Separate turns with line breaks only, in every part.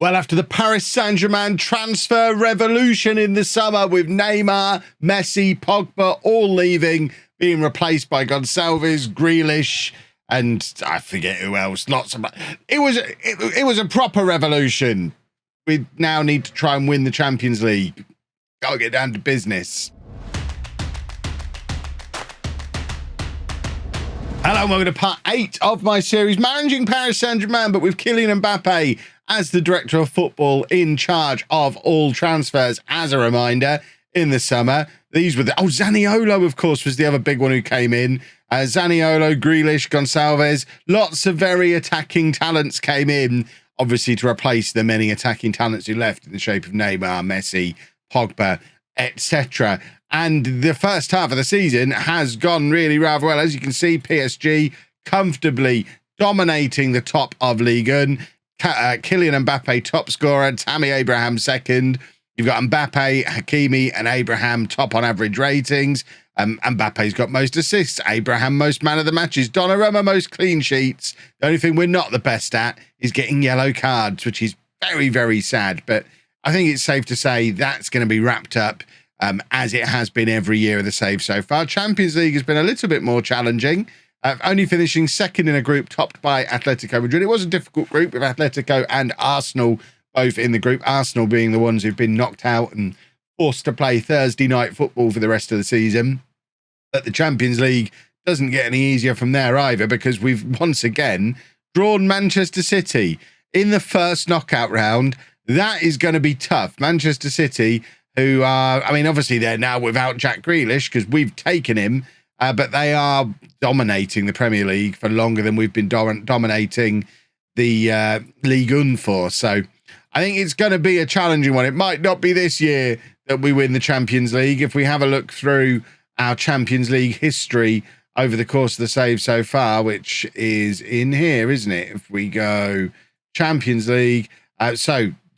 Well, after the Paris Saint Germain transfer revolution in the summer with Neymar, Messi, Pogba all leaving, being replaced by Gonçalves, Grealish, and I forget who else. Lots of it was a proper revolution. We now need to try and win the Champions League. Gotta get down to business. Hello and welcome to part 8 of my series, Managing Paris Saint Germain, but with Killian Mbappe as the director of football in charge of all transfers. As a reminder, in the summer, these were Zaniolo, of course, was the other big one who came in. Zaniolo, Grealish, Gonçalves, lots of very attacking talents came in, obviously to replace the many attacking talents who left in the shape of Neymar, Messi, Pogba, etc. And the first half of the season has gone really rather well. As you can see, PSG comfortably dominating the top of Ligue 1. Kylian Mbappe top scorer, Tammy Abraham second. You've got Mbappe, Hakimi and Abraham top on average ratings. Mbappe's got most assists, Abraham most man of the matches, Donnarumma most clean sheets. The only thing we're not the best at is getting yellow cards, which is very, very sad. But I think it's safe to say that's going to be wrapped up as it has been every year of the save so far. Champions League has been a little bit more challenging. Only finishing second in a group topped by Atletico Madrid. It was a difficult group with Atletico and Arsenal both in the group. Arsenal being the ones who've been knocked out and forced to play Thursday night football for the rest of the season. But the Champions League doesn't get any easier from there either, because we've once again drawn Manchester City in the first knockout round. That is going to be tough. Manchester City, who are, I mean, obviously they're now without Jack Grealish because we've taken him. But they are dominating the Premier League for longer than we've been dominating the Ligue 1 for. So I think it's going to be a challenging one. It might not be this year that we win the Champions League. If we have a look through our Champions League history over the course of the save so far, which is in here, isn't it? If we go Champions League.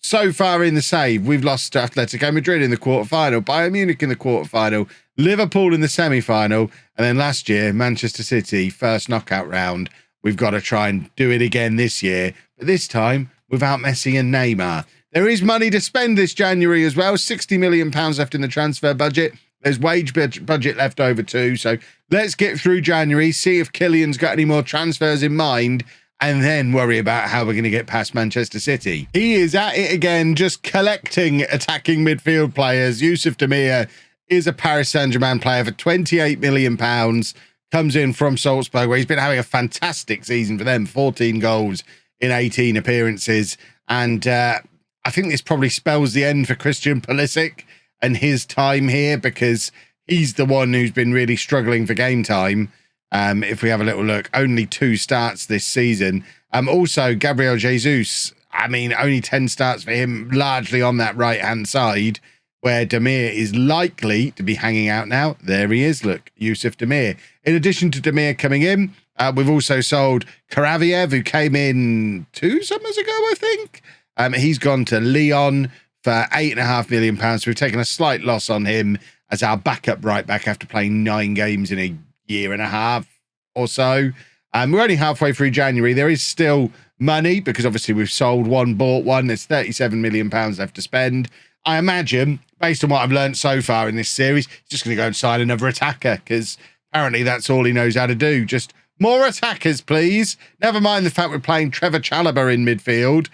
So far in the save, we've lost to Atletico Madrid in the quarterfinal, Bayern Munich in the quarterfinal, Liverpool in the semi-final, and then last year, Manchester City, first knockout round. We've got to try and do it again this year, but this time without Messi and Neymar. There is money to spend this January as well, £60 million left in the transfer budget. There's wage budget left over too, so let's get through January, see if Killian's got any more transfers in mind, and then worry about how we're going to get past Manchester City. He is at it again, just collecting attacking midfield players. Youssouf Demir is a Paris Saint Germain player for £28 million. Comes in from Salzburg, where he's been having a fantastic season for them. 14 goals in 18 appearances. And I think this probably spells the end for Christian Pulisic and his time here, because he's the one who's been really struggling for game time. If we have a little look, only 2 starts this season. Also, Gabriel Jesus, I mean, only 10 starts for him, largely on that right-hand side, where Demir is likely to be hanging out now. There he is, look, Youssouf Demir. In addition to Demir coming in, we've also sold Karaviev, who came in 2 summers ago, I think. He's gone to Lyon for £8.5 million. So we've taken a slight loss on him as our backup right-back after playing 9 games in a year and a half or so. We're only halfway through January. There is still money because obviously we've sold one, bought one. There's £37 million left to spend. I imagine, based on what I've learned so far in this series, he's just going to go and sign another attacker, because apparently that's all he knows how to do. Just more attackers, please. Never mind the fact we're playing Trevor Chalobah in midfield.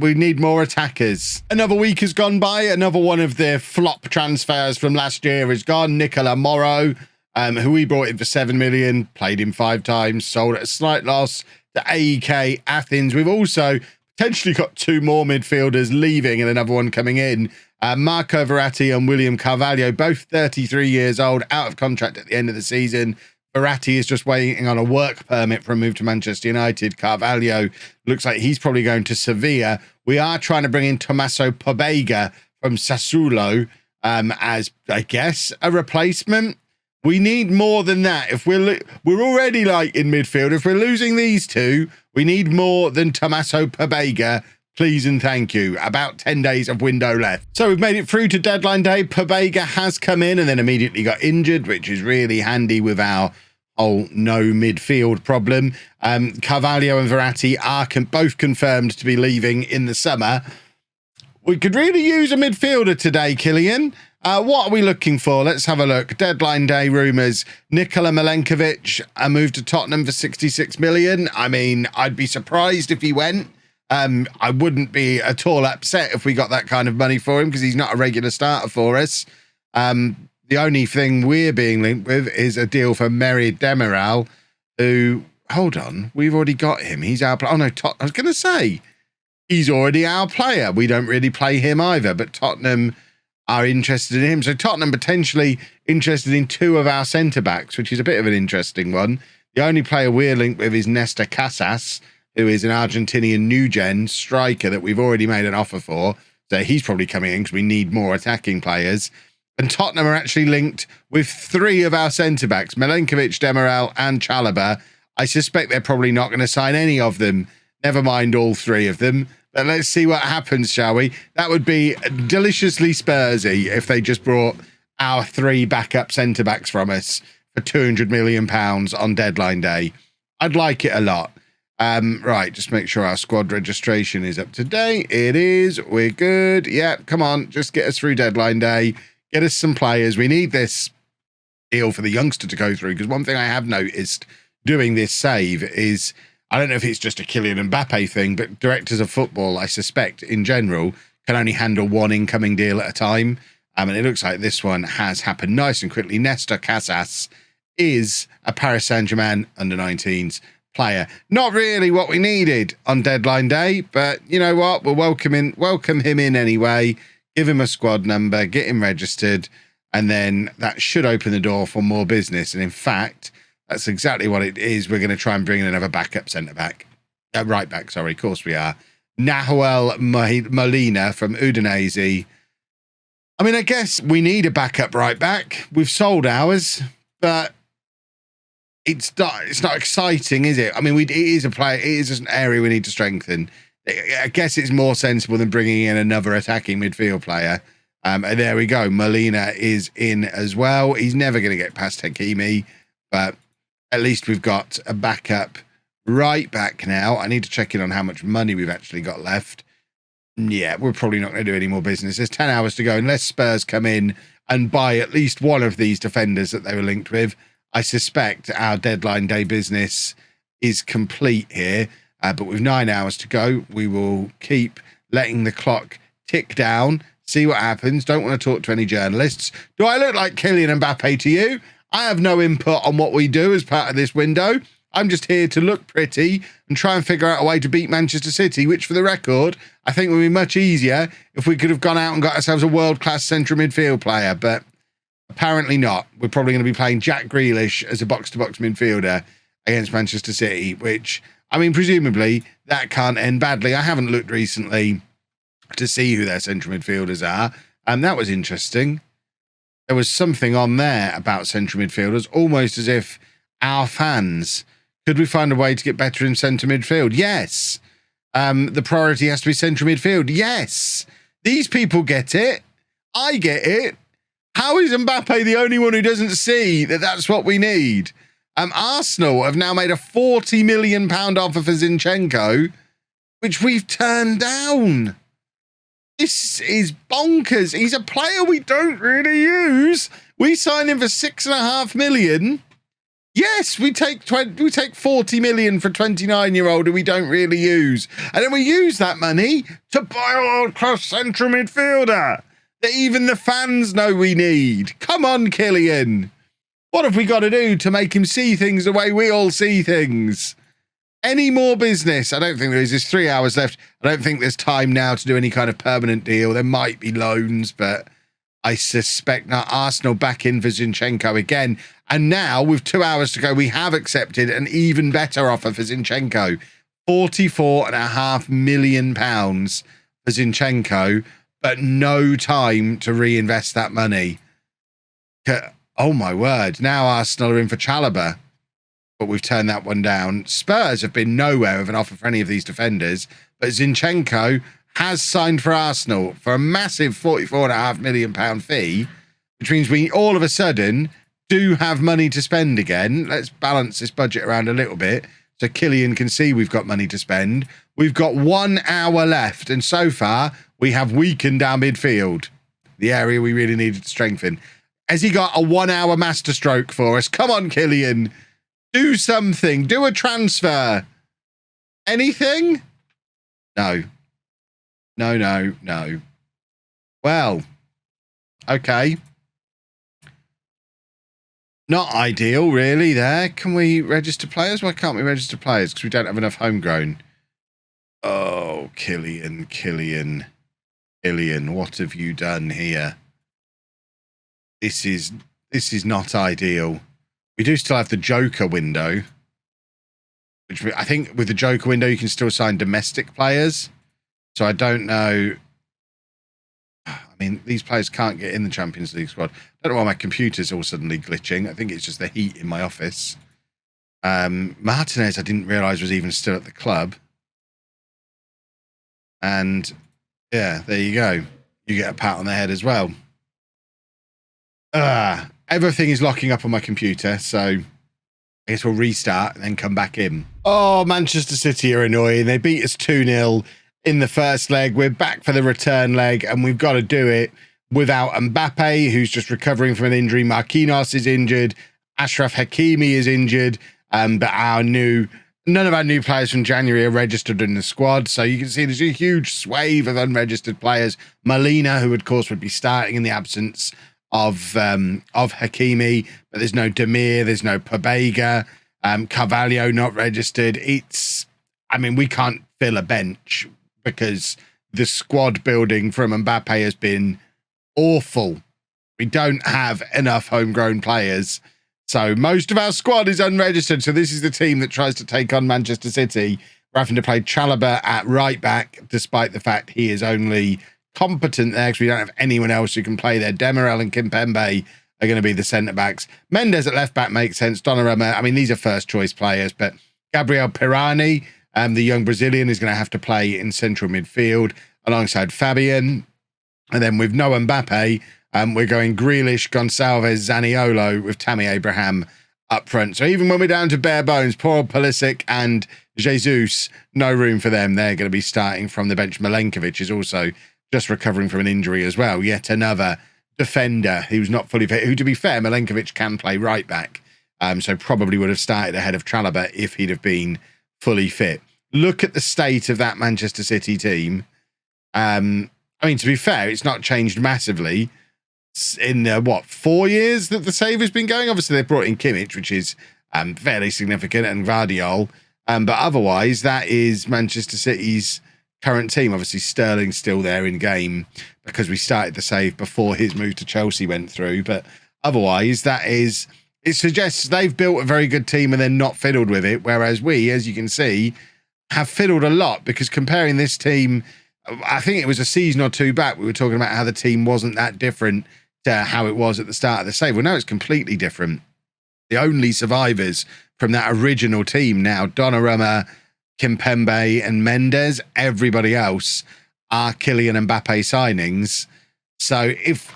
We need more attackers. Another week has gone by. Another one of the flop transfers from last year is gone. Nicola Morrow, who we brought in for £7 million, played him 5 times, sold at a slight loss to AEK Athens. We've also potentially got 2 more midfielders leaving and another one coming in. Marco Verratti and William Carvalho, both 33 years old, out of contract at the end of the season. Verratti is just waiting on a work permit for a move to Manchester United. Carvalho looks like he's probably going to Sevilla. We are trying to bring in Tommaso Pobega from Sassuolo as, I guess, a replacement. We need more than that. If we're already light in midfield, if we're losing these 2, we need more than Tommaso Pobega. Please and thank you. About 10 days of window left. So we've made it through to deadline day. Pobega has come in and then immediately got injured, which is really handy with our whole no midfield problem. Carvalho and Verratti are both confirmed to be leaving in the summer. We could really use a midfielder today, Killian. What are we looking for? Let's have a look. Deadline day rumours. Nikola Milenkovic moved to Tottenham for 66 million. I mean, I'd be surprised if he went. I wouldn't be at all upset if we got that kind of money for him because he's not a regular starter for us. The only thing we're being linked with is a deal for Merih Demiral, who, hold on, we've already got him. He's our player. Oh, no, I was going to say, he's already our player. We don't really play him either, but Tottenham are interested in him. So Tottenham potentially interested in two of our centre-backs, which is a bit of an interesting one. The only player we're linked with is Néstor Casas, who is an Argentinian new-gen striker that we've already made an offer for. So he's probably coming in because we need more attacking players. And Tottenham are actually linked with three of our centre-backs, Milenkovic, Demiral and Chalobah. I suspect they're probably not going to sign any of them. Never mind all three of them. But let's see what happens, shall we? That would be deliciously Spursy if they just brought our three backup centre-backs from us for £200 million on deadline day. I'd like it a lot. Right, just make sure our squad registration is up to date. It is. We're good. Yeah, come on. Just get us through deadline day. Get us some players. We need this deal for the youngster to go through, because one thing I have noticed doing this save is, I don't know if it's just a Killian Mbappe thing, but directors of football, I suspect, in general, can only handle one incoming deal at a time. And it looks like this one has happened nice and quickly. Néstor Casas is a Paris Saint Germain under-19s player. Not really what we needed on deadline day, but you know what? We'll welcome him in anyway, give him a squad number, get him registered, and then that should open the door for more business. And in fact, that's exactly what it is. We're going to try and bring in another backup centre-back. Right back, sorry. Of course we are. Nahuel Molina from Udinese. I mean, I guess we need a backup right back. We've sold ours, but it's not exciting, is it? I mean, it is a player. It is just an area we need to strengthen. I guess it's more sensible than bringing in another attacking midfield player. And there we go. Molina is in as well. He's never going to get past Hakimi, but at least we've got a backup right back now. I need to check in on how much money we've actually got left. Yeah, we're probably not going to do any more business. There's 10 hours to go. Unless Spurs come in and buy at least one of these defenders that they were linked with, I suspect our deadline day business is complete here. But with 9 hours to go, we will keep letting the clock tick down, see what happens. Don't want to talk to any journalists. Do I look like Kylian Mbappe to you? I have no input on what we do as part of this window. I'm just here to look pretty and try and figure out a way to beat Manchester City, which, for the record, I think would be much easier if we could have gone out and got ourselves a world-class central midfield player, but apparently not. We're probably going to be playing Jack Grealish as a box-to-box midfielder against Manchester City, which, I mean, presumably that can't end badly. I haven't looked recently to see who their central midfielders are, and that was interesting. There was something on there about central midfielders, almost as if our fans, could we find a way to get better in centre midfield? Yes. The priority has to be central midfield. Yes. These people get it. I get it. How is Mbappe the only one who doesn't see that that's what we need? Arsenal have now made a £40 million offer for Zinchenko, which we've turned down. This is bonkers. He's a player we don't really use. We sign him for £6.5 million. Yes, we take 40 million for a 29-year-old who we don't really use. And then we use that money to buy a world-class central midfielder that even the fans know we need. Come on, Killian. What have we got to do to make him see things the way we all see things? Any more business? I don't think there is. There's 3 hours left. I don't think there's time now to do any kind of permanent deal. There might be loans, but I suspect not. Arsenal back in for Zinchenko again. And now, with 2 hours to go, we have accepted an even better offer for Zinchenko. £44.5 million for Zinchenko, but no time to reinvest that money. Oh, my word. Now Arsenal are in for Chalobah, but we've turned that one down. Spurs have been nowhere with an offer for any of these defenders, but Zinchenko has signed for Arsenal for a massive £44.5 million fee, which means we all of a sudden do have money to spend again. Let's balance this budget around a little bit so Killian can see we've got money to spend. We've got 1 hour left, and so far we have weakened our midfield, the area we really needed to strengthen. Has he got a 1 hour masterstroke for us? Come on, Killian. Do something. Do a transfer. Anything? No. No, no, no. Well, okay. Not ideal, really, there. Can we register players? Why can't we register players? Because we don't have enough homegrown. Oh, Killian, what have you done here? This is not ideal. We do still have the Joker window, which I think with the Joker window you can still sign domestic players. So I don't know. I mean, these players can't get in the Champions League squad. I don't know why my computer's all suddenly glitching. I think it's just the heat in my office. Martinez, I didn't realise was even still at the club. And yeah, there you go. You get a pat on the head as well. Everything is locking up on my computer, so I guess we'll restart and then come back in. Oh, Manchester City are annoying. They beat us 2-0 in the first leg. We're back for the return leg, and we've got to do it without Mbappe, who's just recovering from an injury. Marquinhos is injured. Achraf Hakimi is injured. But none of our new players from January are registered in the squad. So you can see there's a huge swathe of unregistered players. Molina, who of course would be starting in the absence of Hakimi, but there's no Demir, there's no Pobega, Carvalho not registered. I mean, we can't fill a bench because the squad building from Mbappe has been awful. We don't have enough homegrown players. So most of our squad is unregistered. So this is the team that tries to take on Manchester City. We're having to play Chalobah at right back, despite the fact he is only competent there because we don't have anyone else who can play there. Demirel and Kimpembe are going to be the centre-backs. Mendes at left-back makes sense. Donnarumma, I mean, these are first-choice players, but Gabriel Pirani, the young Brazilian, is going to have to play in central midfield alongside Fabian. And then with no Mbappe, we're going Grealish, Gonçalves, Zaniolo with Tammy Abraham up front. So even when we're down to bare bones, poor Pulisic and Jesus, no room for them. They're going to be starting from the bench. Milenkovic is also just recovering from an injury as well. Yet another defender who's not fully fit, who, to be fair, Milenkovic can play right back. So probably would have started ahead of Chalobah if he'd have been fully fit. Look at the state of that Manchester City team. I mean, to be fair, it's not changed massively in, 4 years that the save has been going? Obviously, they've brought in Kimmich, which is fairly significant, and Gvardiol. But otherwise, that is Manchester City's current team. Obviously, Sterling's still there in game because we started the save before his move to Chelsea went through. But otherwise, it suggests they've built a very good team and they're not fiddled with it. Whereas we, as you can see, have fiddled a lot, because comparing this team, I think it was a season or two back, we were talking about how the team wasn't that different to how it was at the start of the save. Well, now it's completely different. The only survivors from that original team now, Donnarumma, Kimpembe and Mendes, everybody else are Kylian Mbappe signings. So if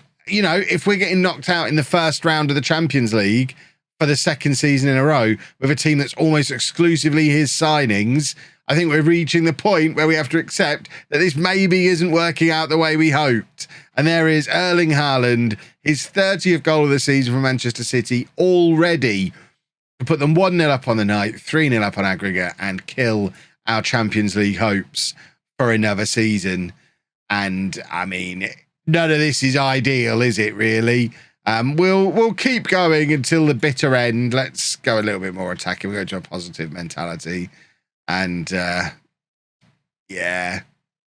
we're getting knocked out in the first round of the Champions League for the second season in a row with a team that's almost exclusively his signings, I think we're reaching the point where we have to accept that this maybe isn't working out the way we hoped. And there is Erling Haaland, his 30th goal of the season for Manchester City already, to put them 1-0 up on the night, 3-0 up on aggregate, and kill our Champions League hopes for another season. And I mean, none of this is ideal, is it really? We'll keep going until the bitter end. Let's go a little bit more attacking. We'll go to a positive mentality. And yeah,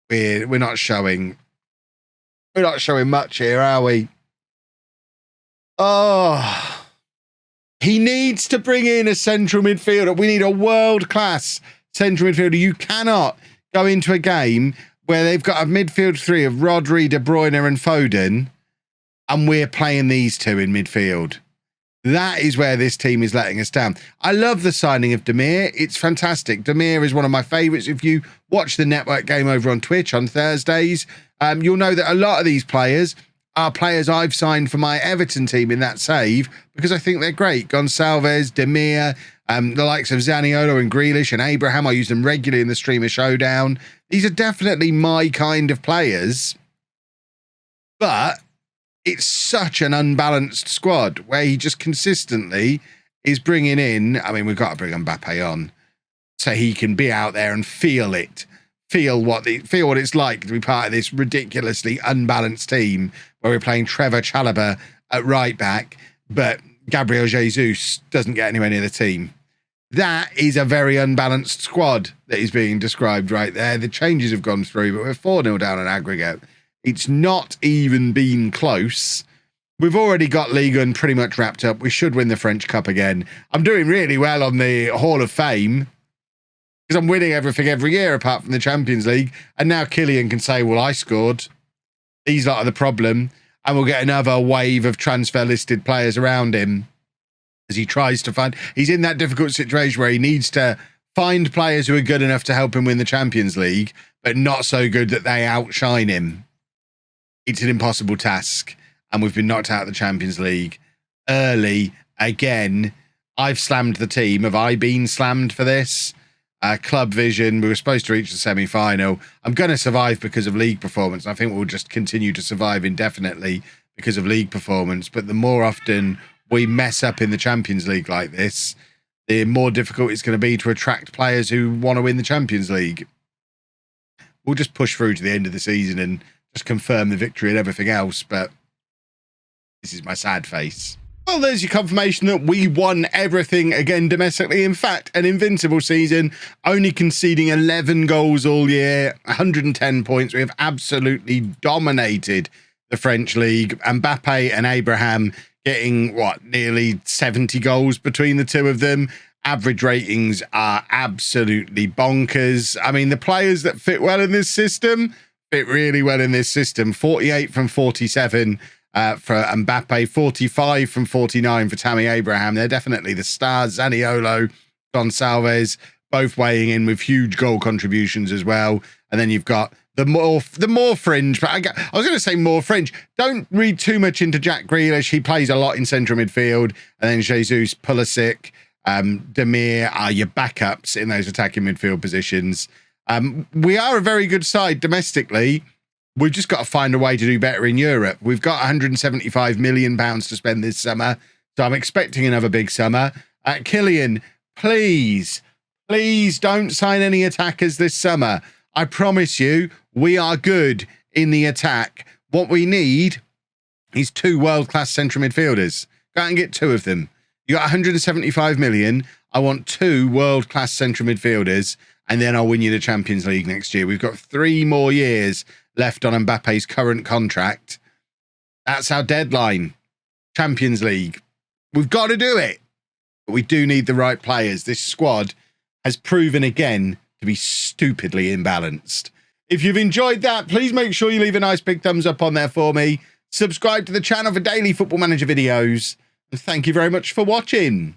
we're not showing much here, are we? Oh, he needs to bring in a central midfielder. We need a world-class central midfielder. You cannot go into a game where they've got a midfield three of Rodri, De Bruyne and Foden, and we're playing these two in midfield. That is where this team is letting us down. I love the signing of Demir. It's fantastic. Demir is one of my favourites. If you watch the network game over on Twitch on Thursdays, you'll know that a lot of these players are players I've signed for my Everton team in that save because I think they're great. Gonçalves, Demir, the likes of Zaniolo and Grealish and Abraham. I use them regularly in the Streamer Showdown. These are definitely my kind of players. But it's such an unbalanced squad where he just consistently is bringing in... I mean, we've got to bring Mbappe on so he can be out there and feel it. Feel what it's like to be part of this ridiculously unbalanced team where we're playing Trevor Chalobah at right back, but Gabriel Jesus doesn't get anywhere near the team. That is a very unbalanced squad that is being described right there. The changes have gone through, but we're 4-0 down on aggregate. It's not even been close. We've already got Ligue 1 pretty much wrapped up. We should win the French Cup again. I'm doing really well on the Hall of Fame because I'm winning everything every year apart from the Champions League. And now Killian can say, well, I scored. These lot are the problem. And we'll get another wave of transfer listed players around him as he tries to find... He's in that difficult situation where he needs to find players who are good enough to help him win the Champions League, but not so good that they outshine him. It's an impossible task. And we've been knocked out of the Champions League early again. I've slammed the team. Have I been slammed for this? Club Vision, we were supposed to reach the semi-final. I'm going to survive because of league performance. I think we'll just continue to survive indefinitely because of league performance. But the more often we mess up in the Champions League like this, the more difficult it's going to be to attract players who want to win the Champions League. We'll just push through to the end of the season and just confirm the victory and everything else. But this is my sad face. Well, there's your confirmation that we won everything again domestically. In fact, an invincible season, only conceding 11 goals all year, 110 points. We have absolutely dominated the French league. Mbappe and Abraham getting, nearly 70 goals between the two of them. Average ratings are absolutely bonkers. I mean, the players that fit well in this system fit really well in this system. 48 from 47 for Mbappe, 45 from 49 for Tammy Abraham. They're definitely the stars. Zaniolo, Gonçalves, both weighing in with huge goal contributions as well. And then you've got the more fringe, but I was going to say more fringe. Don't read too much into Jack Grealish. He plays a lot in central midfield. And then Jesus, Pulisic, Demir are your backups in those attacking midfield positions. We are a very good side domestically. We've just got to find a way to do better in Europe. We've got £175 million to spend this summer, so I'm expecting another big summer. Killian, please don't sign any attackers this summer. I promise you, we are good in the attack. What we need is 2 world-class central midfielders. Go out and get 2 of them. You got 175 million. I want 2 world-class central midfielders, and then I'll win you the Champions League next year. We've got 3 more years left on Mbappe's current contract. That's our deadline. Champions League. We've got to do it. But we do need the right players. This squad has proven again to be stupidly imbalanced. If you've enjoyed that, please make sure you leave a nice big thumbs up on there for me. Subscribe to the channel for daily Football Manager videos. And thank you very much for watching.